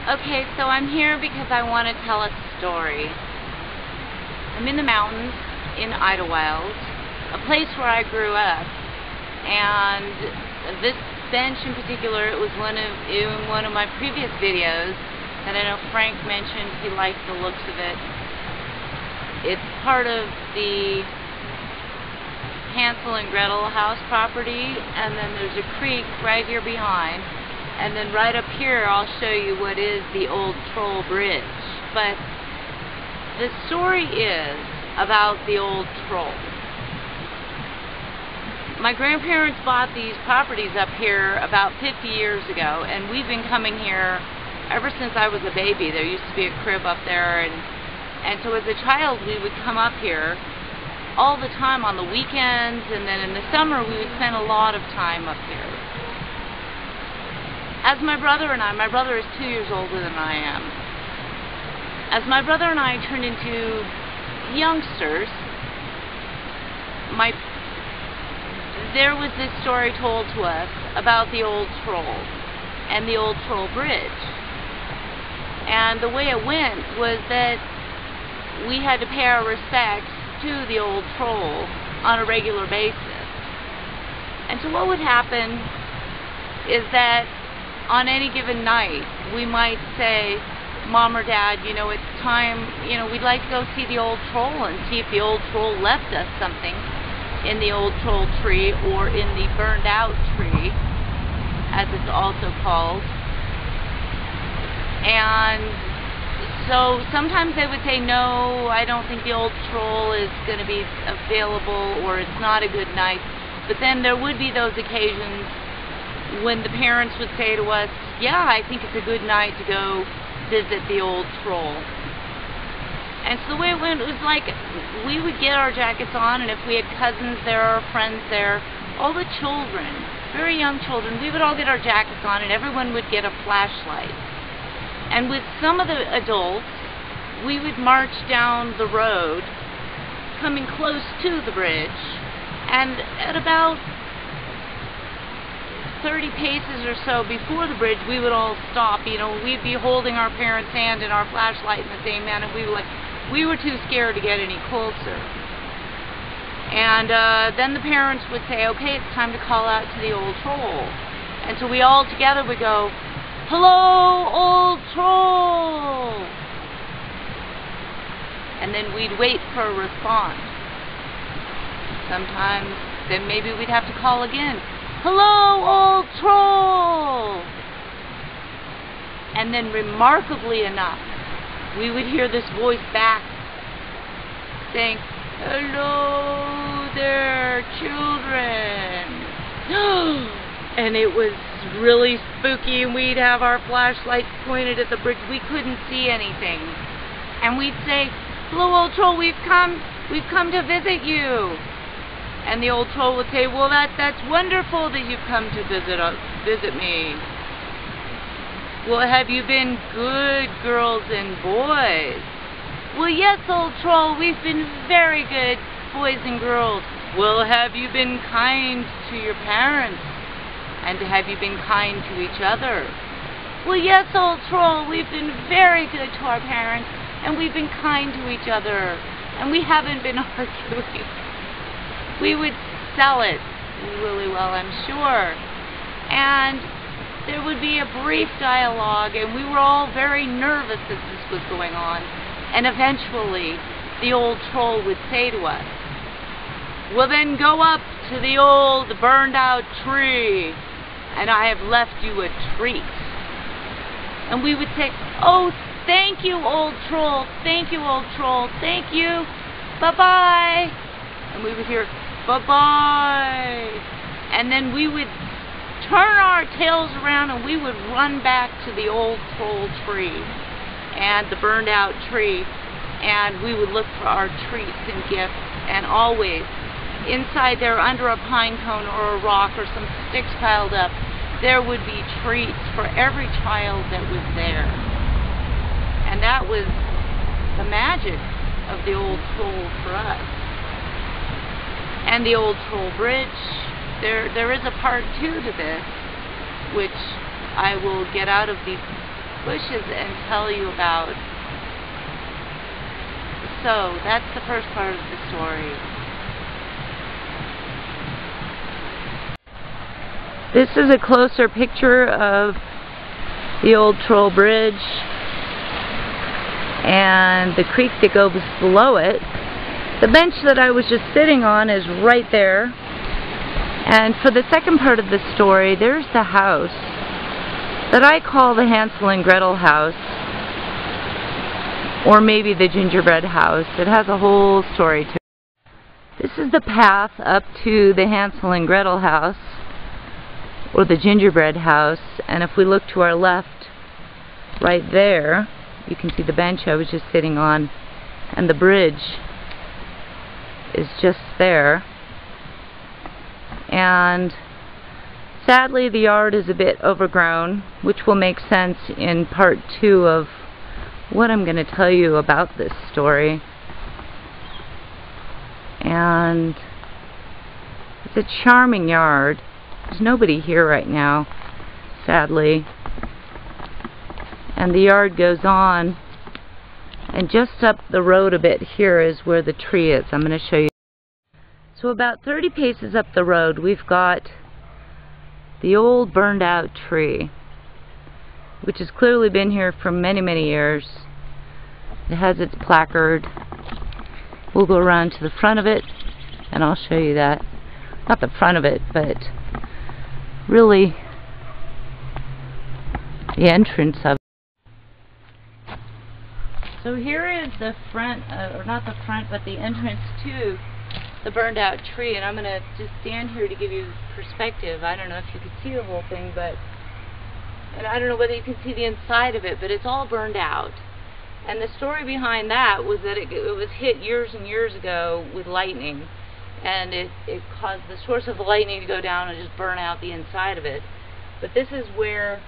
Okay, so I'm here because I want to tell a story. I'm in the mountains in Idlewild, a place where I grew up, and this bench in particular, it was in one of my previous videos that I know Frank mentioned he liked the looks of it. It's part of the Hansel and Gretel house property, and then there's a creek right here behind. And then right up here, I'll show you what is the old troll bridge. But the story is about the old troll. My grandparents bought these properties up here about 50 years ago, and we've been coming here ever since I was a baby. There used to be a crib up there, and so as a child, we would come up here all the time on the weekends, and then in the summer, we would spend a lot of time up here. As my brother is 2 years older than I am. As my brother and I turned into youngsters, there was this story told to us about the old troll and the old troll bridge. And the way it went was that we had to pay our respects to the old troll on a regular basis. And so what would happen is that on any given night, we might say, Mom or Dad, you know, it's time, you know, we'd like to go see the old troll and see if the old troll left us something in the old troll tree, or in the burned out tree, as it's also called. And so sometimes they would say, no, I don't think the old troll is going to be available, or it's not a good night. But then there would be those occasions when the parents would say to us, yeah, I think it's a good night to go visit the old troll. And so the way it went, it was like we would get our jackets on, and if we had cousins there or friends there, all the children, very young children, we would all get our jackets on, and everyone would get a flashlight. And with some of the adults, we would march down the road, coming close to the bridge, and at about 30 paces or so before the bridge, we would all stop. You know, we'd be holding our parents' hand and our flashlight in the same hand, and we were too scared to get any closer. And then the parents would say, okay, it's time to call out to the old troll. And so we all together would go, hello, old troll! And then we'd wait for a response. Sometimes, then maybe we'd have to call again. Hello, old troll! And then, remarkably enough, we would hear this voice back saying, hello there, children. And it was really spooky, and we'd have our flashlights pointed at the bridge. We couldn't see anything. And we'd say, hello, old troll, we've come to visit you. And the old troll would say, well, that's wonderful that you've come to visit me. Well, have you been good girls and boys? Well, yes, old troll, we've been very good boys and girls. Well, have you been kind to your parents? And have you been kind to each other? Well, yes, old troll, we've been very good to our parents, and we've been kind to each other, and we haven't been arguing. We would sell it really well, I'm sure. And there would be a brief dialogue, and we were all very nervous as this was going on. And eventually, the old troll would say to us, well, then go up to the old burned out tree, and I have left you a treat. And we would say, oh, thank you, old troll, thank you, old troll, thank you, bye-bye. And we would hear, bye-bye. And then we would turn our tails around, and we would run back to the old troll tree and the burned out tree, and we would look for our treats and gifts. And always inside there, under a pine cone or a rock or some sticks piled up, there would be treats for every child that was there. And that was the magic of the old troll for us. And the old troll bridge, there is a part 2 to this, which I will get out of the bushes and tell you about. So that's the first part of the story. This is a closer picture of the old troll bridge and the creek that goes below it. The bench that I was just sitting on is right there. And for the second part of the story, there's the house that I call the Hansel and Gretel house, or maybe the gingerbread house. It has a whole story to it. This is the path up to the Hansel and Gretel house, or the gingerbread house, and if we look to our left, right there, you can see the bench I was just sitting on, and the bridge is just there. And sadly, the yard is a bit overgrown, which will make sense in part 2 of what I'm going to tell you about this story. And it's a charming yard. There's nobody here right now, sadly. And the yard goes on, and just up the road a bit here is where the tree is. I'm going to show you. So about 30 paces up the road, we've got the old burned out tree, which has clearly been here for many, many years. It has its placard. We'll go around to the front of it, and I'll show you that. Not the front of it, but really the entrance of it. So here is the front, or not the front, but the entrance to the burned out tree, and I'm going to just stand here to give you perspective. I don't know if you can see the whole thing, and I don't know whether you can see the inside of it, but it's all burned out. And the story behind that was that it was hit years and years ago with lightning, and it caused the source of the lightning to go down and just burn out the inside of it. But this is where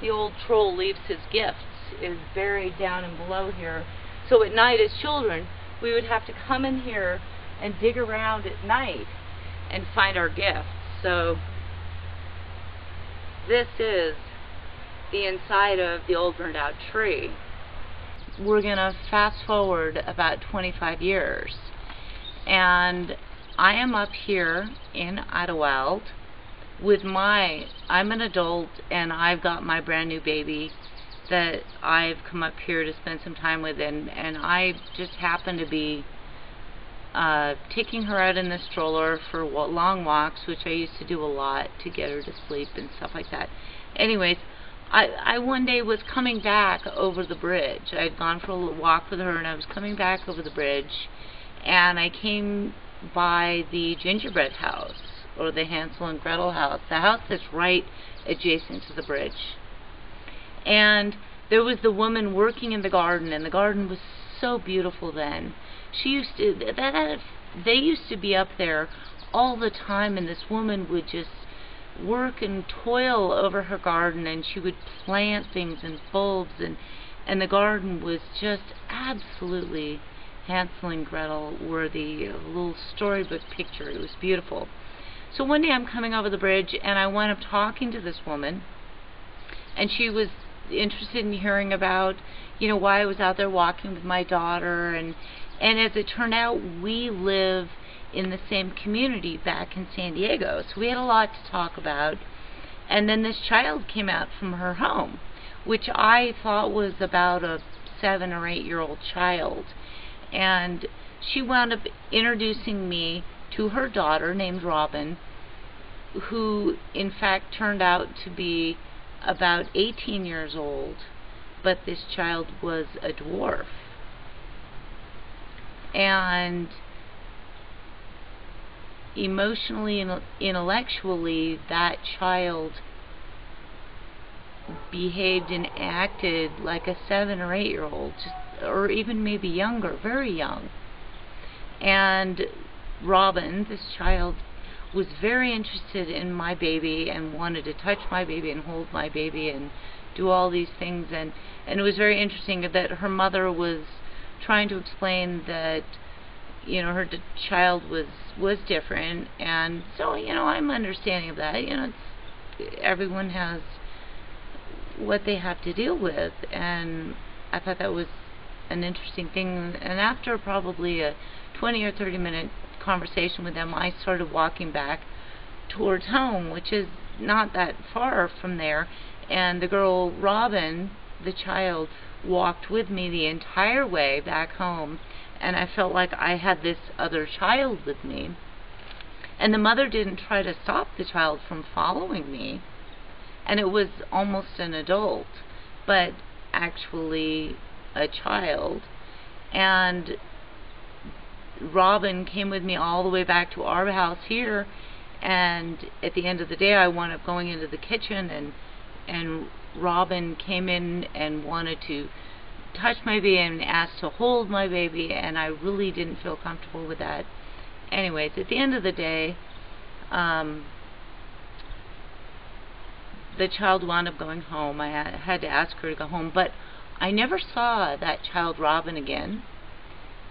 the old troll leaves his gifts, is buried down and below here. So at night, as children, we would have to come in here and dig around at night and find our gifts. So this is the inside of the old burned out tree. We're gonna fast forward about 25 years, and I am up here in Idlewild with I'm an adult, and I've got my brand new baby that I've come up here to spend some time with, and I just happen to be taking her out in the stroller for long walks, which I used to do a lot to get her to sleep and stuff like that. Anyways, I one day was coming back over the bridge. I'd gone for a little walk with her, and I was coming back over the bridge, and I came by the gingerbread house, or the Hansel and Gretel house, the house that's right adjacent to the bridge. And there was the woman working in the garden, and the garden was so beautiful then. She used to, they used to be up there all the time, and this woman would just work and toil over her garden, and she would plant things and bulbs, and the garden was just absolutely Hansel and Gretel worthy, a little storybook picture. It was beautiful. So one day I'm coming over the bridge, and I wound up talking to this woman, and she was interested in hearing about, you know, why I was out there walking with my daughter, and as it turned out, we live in the same community back in San Diego, so we had a lot to talk about. And then this child came out from her home, which I thought was about a 7 or 8 year old child, and she wound up introducing me to her daughter named Robin, who in fact turned out to be about 18 years old, but this child was a dwarf. And emotionally and intellectually, that child behaved and acted like a 7 or 8 year old, or even maybe younger, very young. And Robin, this child, was very interested in my baby and wanted to touch my baby and hold my baby and do all these things, and it was very interesting that her mother was trying to explain that, you know, her child was different, and so, you know, I'm understanding of that. You know, everyone has what they have to deal with. And I thought that was an interesting thing. And after probably a 20 or 30 minute conversation with them, I started walking back towards home, which is not that far from there. And the girl, Robin, the child, walked with me the entire way back home, and I felt like I had this other child with me. And the mother didn't try to stop the child from following me, and it was almost an adult, but actually a child. And Robin came with me all the way back to our house here, and at the end of the day I wound up going into the kitchen, and Robin came in and wanted to touch my baby and asked to hold my baby, and I really didn't feel comfortable with that. Anyways, at the end of the day, the child wound up going home. I had to ask her to go home, but I never saw that child Robin again.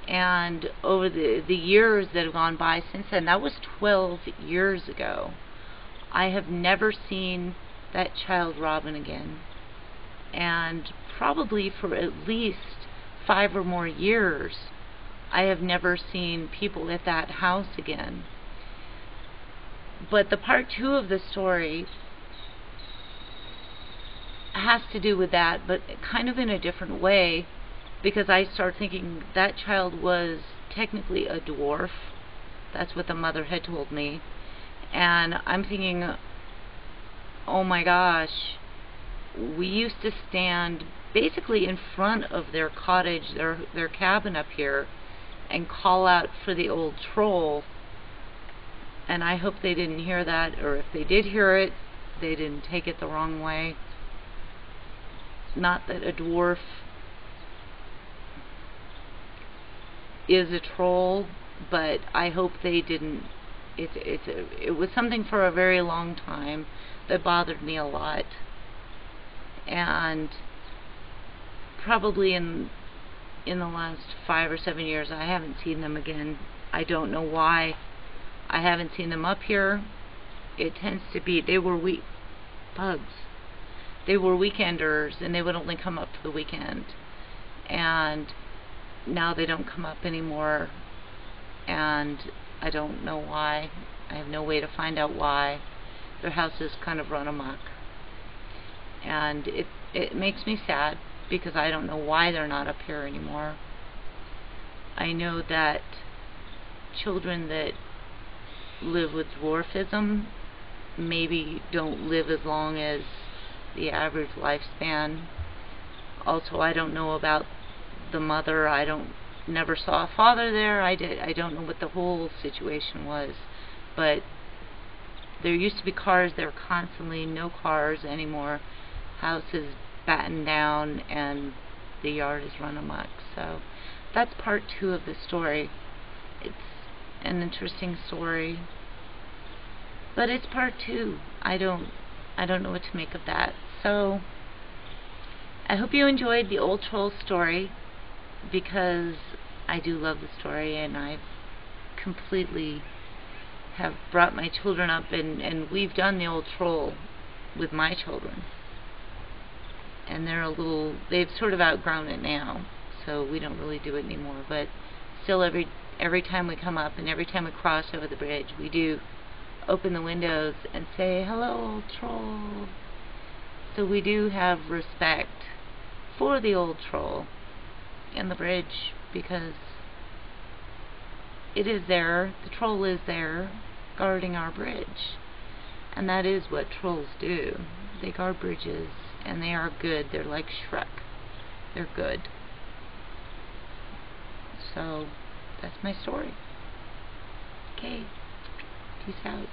And over the years that have gone by since then, that was 12 years ago, I have never seen that child Robin again. And probably for at least 5 or more years, I have never seen people at that house again. But the part 2 of the story has to do with that, but kind of in a different way, because I start thinking that child was technically a dwarf. That's what the mother had told me. And I'm thinking, oh my gosh, we used to stand basically in front of their cottage, their cabin up here, and call out for the old troll. And I hope they didn't hear that, or if they did hear it, they didn't take it the wrong way. Not that a dwarf is a troll, but I hope they didn't. It was something for a very long time that bothered me a lot. And probably in the last 5 or 7 years, I haven't seen them again. I don't know why. I haven't seen them up here. It tends to be, they were bugs. They were weekenders, and they would only come up for the weekend. And now they don't come up anymore, and I don't know why. I have no way to find out why. Their house is kind of run amok. And it makes me sad, because I don't know why they're not up here anymore. I know that children that live with dwarfism maybe don't live as long as the average lifespan. Also, I don't know about the mother. Never saw a father there. I don't know what the whole situation was, but there used to be cars there constantly. No cars anymore. House is battened down, and the yard is run amok. So that's part 2 of the story. It's an interesting story, but it's part 2. I don't know what to make of that. So I hope you enjoyed the old troll story, because I do love the story, and I've completely have brought my children up, and we've done the old troll with my children, and they've sort of outgrown it now, so we don't really do it anymore. But still, every time we come up and every time we cross over the bridge, we do open the windows and say, hello, old troll. So we do have respect for the old troll and the bridge, because it is there, the troll is there guarding our bridge, and that is what trolls do. They guard bridges, and they are good. They're like Shrek. They're good. So that's my story. Okay, peace out.